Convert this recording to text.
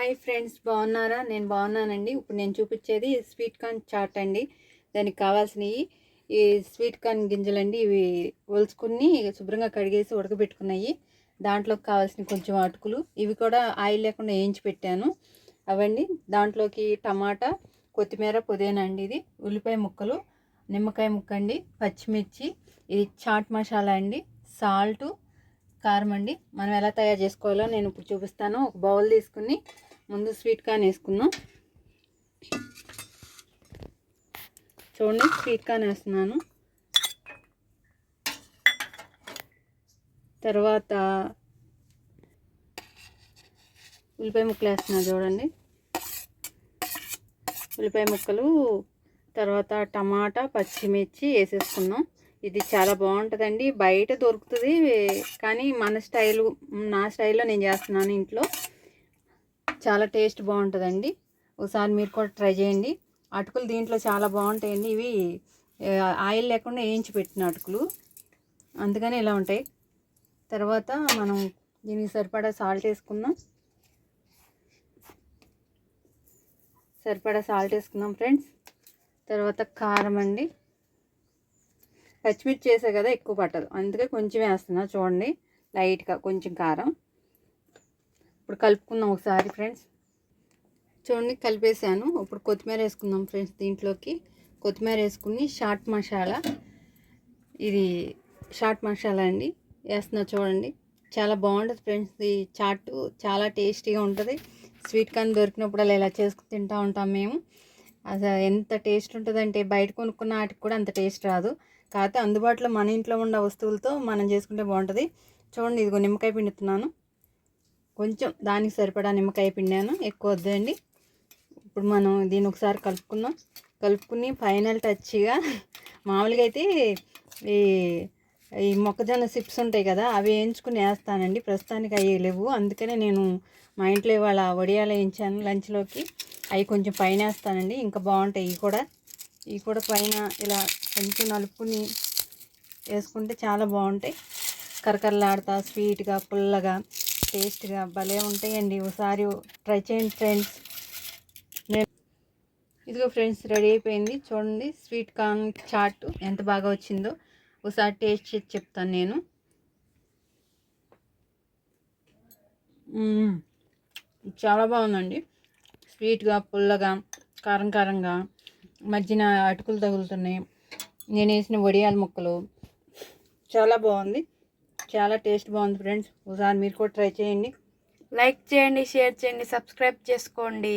Hi friends, బాగున్నారా? నేను బాగున్నానండి. ఇప్పుడు నేను చూపించేది స్వీట్ కార్న్ చాట్ అండి. దానికి కావాల్సినవి ఈ స్వీట్ కార్న్ గింజలండి. ఇవి ఒలుచుకుని శుభ్రంగా కడిగేసి ఉడకబెట్టుకున్నాయి. దాంట్లోకి కావాల్సిన కొంచెం అటుకులు, ఇవి కూడా ఆయిల్ లేకుండా వేయించి పెట్టాను అవండి. దాంట్లోకి టమాటా, కొత్తిమీర, పుదీనా అండి, ఇది ఉల్లిపాయ ముక్కలు, నిమ్మకాయ ముక్క అండి, పచ్చిమిర్చి, ఇది చాట్ మసాలా అండి, సాల్టు, కారం అండి. మనం ఎలా తయారు చేసుకోవాలో నేను ఇప్పుడు చూపిస్తాను. ఒక బౌల్ తీసుకుని ముందు స్వీట్ కార్న్ వేసుకుందాం. చూడండి, స్వీట్ కార్న్ వేస్తున్నాను. తర్వాత ఉల్లిపాయ ముక్కలు వేస్తున్నాను. చూడండి, ఉల్లిపాయ ముక్కలు, తర్వాత టమాటా, పచ్చిమిర్చి వేసేసుకున్నాం. ఇది చాలా బాగుంటుందండి. బయట దొరుకుతుంది, కానీ నా స్టైల్లో నేను చేస్తున్నాను ఇంట్లో. చాలా టేస్ట్ బాగుంటుందండి. ఒకసారి మీరు కూడా ట్రై చేయండి. అటుకులు దీంట్లో చాలా బాగుంటాయండి. ఇవి ఆయిల్ లేకుండా వేయించి పెట్టిన అటుకులు, అందుకని ఇలా ఉంటాయి. తర్వాత మనం దీనికి సరిపడా సాల్ట్ వేసుకుందాం. ఫ్రెండ్స్. తర్వాత కారం అండి. పచ్చిమిర్చి చేసే కదా, ఎక్కువ పట్టదు, అందుకే కొంచెం వేస్తున్నా. చూడండి, లైట్గా కొంచెం కారం. ఇప్పుడు కలుపుకుందాం ఒకసారి ఫ్రెండ్స్. చూడండి, కలిపేసాను. ఇప్పుడు కొత్తిమీర వేసుకుందాం ఫ్రెండ్స్. దీంట్లోకి కొత్తిమీర వేసుకుని చాట్ మసాలా, ఇది చాట్ మసాలా అండి వేస్తున్నా. చూడండి, చాలా బాగుంటుంది ఫ్రెండ్స్. ఈ చాట్ చాలా టేస్టీగా ఉంటుంది. స్వీట్ కార్న్ దొరికినప్పుడు ఇలా చేసుకుని తింటూ ఉంటాం మేము. అసలు ఎంత టేస్ట్ ఉంటుందంటే బయట కొనుక్కున్న వాటికి కూడా అంత టేస్ట్ రాదు. కాకపోతే అందుబాటులో మన ఇంట్లో ఉన్న వస్తువులతో మనం చేసుకుంటే బాగుంటుంది. చూడండి, ఇదిగో నిమ్మకాయ పిండుతున్నాను. కొంచెం దానికి సరిపడా నిమ్మకాయ పిండాను, ఎక్కువ వద్దండి. ఇప్పుడు మనం దీన్ని ఒకసారి కలుపుకుని ఫైనల్ టచ్గా మామూలుగా అయితే ఈ మొక్కజొన్న చిప్స్ ఉంటాయి కదా, అవి వేయించుకుని వేస్తానండి. ప్రస్తుతానికి అవి లేవు, అందుకనే నేను మా ఇంట్లో ఇవాళ వడియాలు వేయించాను లంచ్లోకి. అవి కొంచెం పైన వేస్తానండి, ఇంకా బాగుంటాయి. ఇవి కూడా పైన ఇలా కొంచెం నలుపుకుని వేసుకుంటే చాలా బాగుంటాయి. కరకరలాడుతా, స్వీట్గా, పుల్లగా, టేస్ట్గా భలే ఉంటాయండి. ఒకసారి ట్రై చేయండి ఫ్రెండ్స్. ఇదిగో ఫ్రెండ్స్, రెడీ అయిపోయింది. చూడండి, స్వీట్ కార్న్ చాట్ ఎంత బాగా వచ్చిందో. ఒకసారి టేస్ట్ చేసి చెప్తాను నేను. చాలా బాగుందండి. స్వీట్గా, పుల్లగా, కారంగా, మధ్యన అటుకులు తగులుతున్నాయి. నేను వేసిన వడియాల ముక్కలు, చాలా బాగుంది. చాలా టేస్ట్ బాగుంది ఫ్రెండ్స్. ఒకసారి మీరు కూడా ట్రై చేయండి. లైక్ చేయండి, షేర్ చేయండి, సబ్స్క్రైబ్ చేసుకోండి.